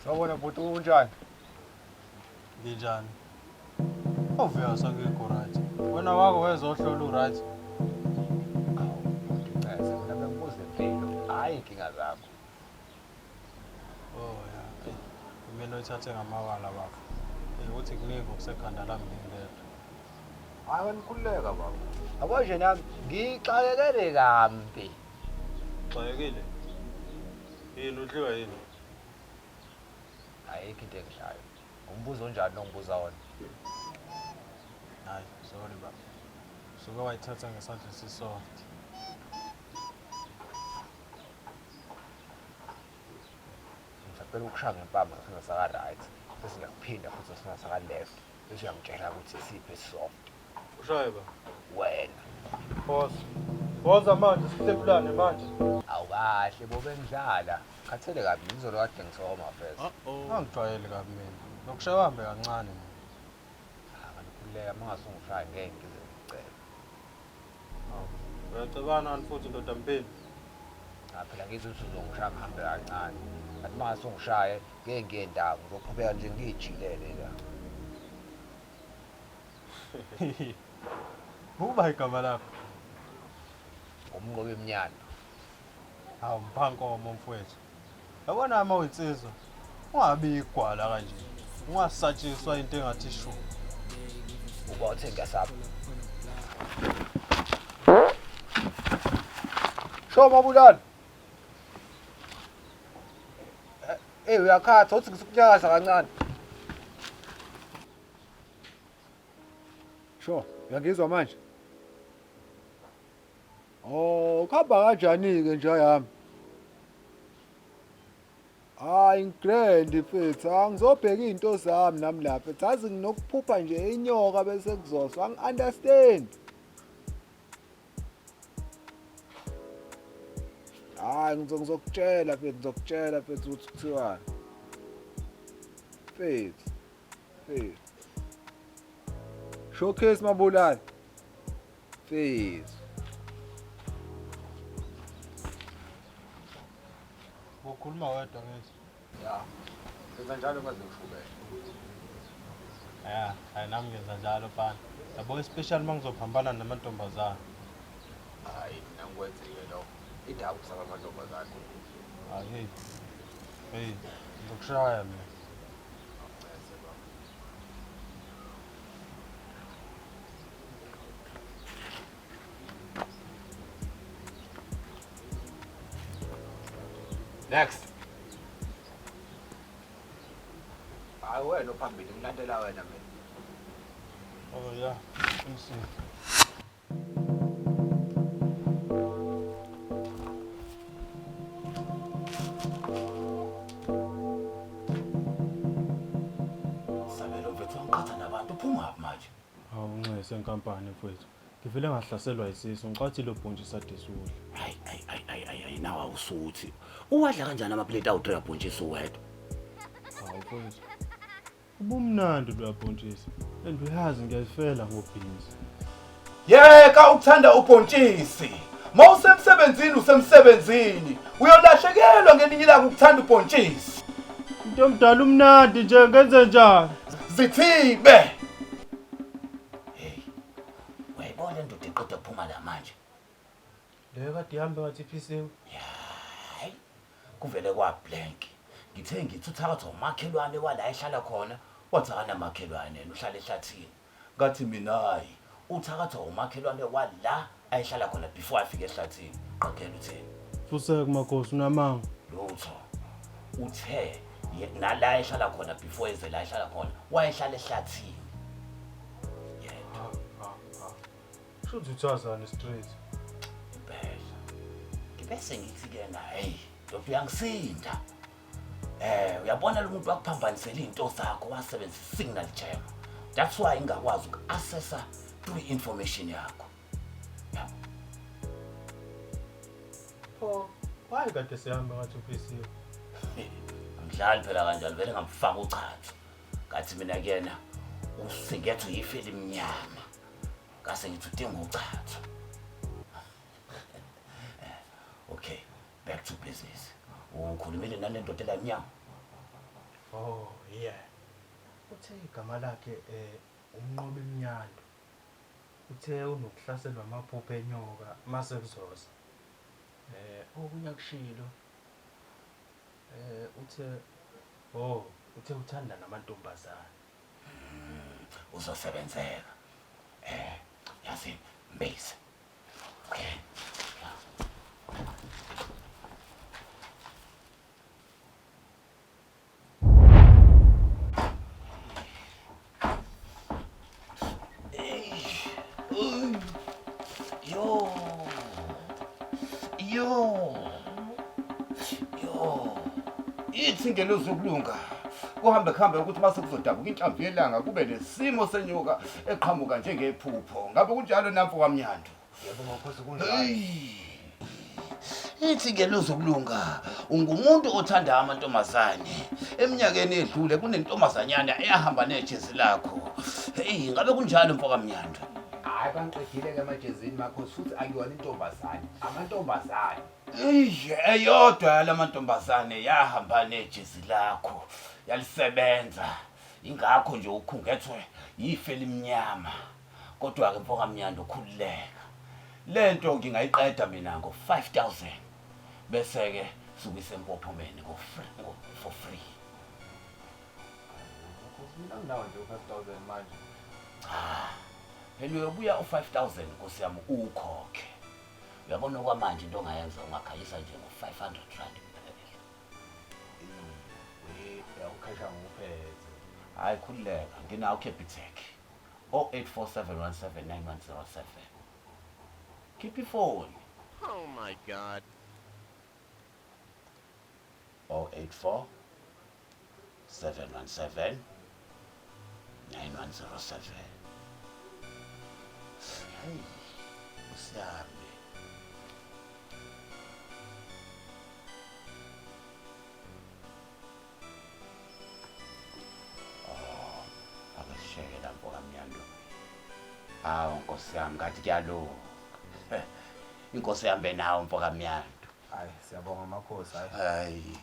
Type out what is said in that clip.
Sawubona bhuti unjani? Nginjani? Ovela sangekho right. Wena wako wezohlola uright. Awu, ngicela mina bengibuza impilo, hayi inkinga zakho. Oh ya. Kumele uyithathe ngamawala bafo. Ukuthi kuningi okusekhanda lami ngingedwa. Hayi wenikhululeka baba. Yabo nje nami ngixakekele kambi. Xayekile. Yini udliwa yini? Ayikho into engishayo. Umbuzo onjani nongibuza wona? Hayi, sorry baba. Suke wayithatha ngesandla esisoft. Ngicela ukushaya ngempama singasaka right. Bese ngiyakuphinda futhi singasaka left. Bese uyangitshela ukuthi isiphi soft. Ushaye ba? Wena. Boss. Boza manje sihlebulane manje. Awukahle bobengidlala. Khathele kabi ngizolo kade ngisoma first. Angijwayele kabi mina. Nokushaya hambe kancane mina. Ngikuleya mangasungishaya ngeke ngize ngicela. Uyacabana futhi ndoda mpeni. Phela ngithi uzongishaya ngihambe kancane. Athi mangasungishaya ngeke ngiye ndawo ngizoqhubeka nje ngijilele la. Kuba igama lakho. Umnqobi emnyanda. Hawu mphankomo mfowethu. Yabona ama uyinsizwa. Ungabi igwala kanje. Ungasatshiswa into engathi shu. Uba uthenga sapho. Shoma bulala. Uyakhatha uthi ngisukunyakaza kancane. Sho, uyangizwa manje? Oh, kuhamba kanjani ke nje yami? Hayi ngigrand mfethu, angizobheka izinto zami nami lapha. Thazi nginokuphupha nje inyoka bese kuzoswa, angi-understand. Hayi ngizokutshela mfethu ukuthi kuthiwani. Mfethu. Showcase mabulala. Mfethu. Ukhuluma wedwa ngithi. Ya. Senza njalo ngaze ngishubele. Hayi nami ngenza njalo fana. Yabo especially mangizophambana namantombazana. Hayi mina ngikwenzile lo. Idaba kusaba amantombazane. Hayi. Hey, ngizokushaya mina. Next. Hayi wena ophambili ngilandela wena mina. Oh yeah. Ngisi. Sabelo mfethu angiqhatha nabantu uphuma manje. Hawu unxele senkampani mfowethu. Ngivele ngahlaselwa isisu ngiqathi lo bhontshisi adesudla. Hayi nawa usuthi. Uwadla kanjani amaplate awu3 abhontshisi uwedwa? Hawu mfowethu. Ubumnandi lo bhontshisi. Uyazi ngiyayifela ngobhizi. Yeka ukuthanda ubhontshisi. Mawusemsebenzini. Uyolahlekelwa ngelinye ilanga ukuthanda ubhontshisi. Into omdala umnandi nje ngenze njani? Zithibe. Wayibona indoda eqeda ukuphuma la manje. Le kade ihambe ngathi iphisiwe. Hayi. Kuvele kwa blank. Ngithe ngithi uthakatha umakhelwane wala ehlala khona. Wathana makhelwane uhlala ehlathini. Ngathi mina hayi. Uthakatha umakhelwane wala ayihlala khona before afike ehlathini. Qaqela utheni? Fuseke makhosi unamanga. Lutho. Uthe nala ehlala khona before eze la ehlala khona. Wayehlala ehlathini. Should uthazana straight. Phela. Ngibese ngithi ke na hey, ndoda uyangisinda. Uyabona lo muntu wakuphambanisela izinto zakho wasebenzisa signal jam. That's why ingakwazi uku-accessa information yakho. Yeah. Oh, why kade sihamba ngathi uphisiwe? Ngidlali phela kanjalo vele ngamfaka uchathi. Ngathi mina kuyena usingethu yifeli emnyama. Ngase ngithi udinga uchathi. Okay, back to business. sisi. Ukhulumile nalento la mnyango. Oh yeah. Uthe igama lakhe umnqobi emnyando. Uthe unokuhlaselwa amaphupho enyoka mase kuzoza. Okunye akushilo. Uthe uthanda namantombazana. Uzosebenzeka. Yazi Mbezi. Okay. Ithi ngelozokulunga kuhambe ukuthi mase kuzodabuka inhlamvu yelanga kube nesimo senyoka eqhamuka njengephupho. Ngabe kunjalo nampo kwaMnyando? Yebo ngaphosi kunjalo. Ithi ngelozokulunga ungumuntu othanda amantombazane. Eminyakeni edlule kunentombazanyana eyahamba nejezi lakho. Ngabe kunjalo mfo kwaMnyando? Hayi bangiqedile ke amajezini makho futhi akuyona intombazane. Amantombazane. Eyodwa lamantombazane yahamba nejezi lakho yalisebenza ingakho nje ukhungethwe yife elimnyama kodwa ke mfoka Mnyando ukhululeka lento ngingayiqeda mina ngo-5,000 bese ke sukise empophomeni for free. Mina nginawo nje u5,000 manje. Phela uyobuya u5,000 Nkosi yami ukhokhe. Uyabona okwamanje into ongayenza ungakhayisa nje ngo500 rand kuphela. Ukhesha nguphethe. Hayi khululeka nginawo Capitec 0847179107. Keep your phone. Oh my God. 084 717 9107. Hey, usiyami. Akasheke lapho kaMnyando. Hawu Nkosi yami ngathi kuyalo. Inkosi yami nawo mfo kaMnyando. Hayi siyabonga makhosi hayi. Hayi.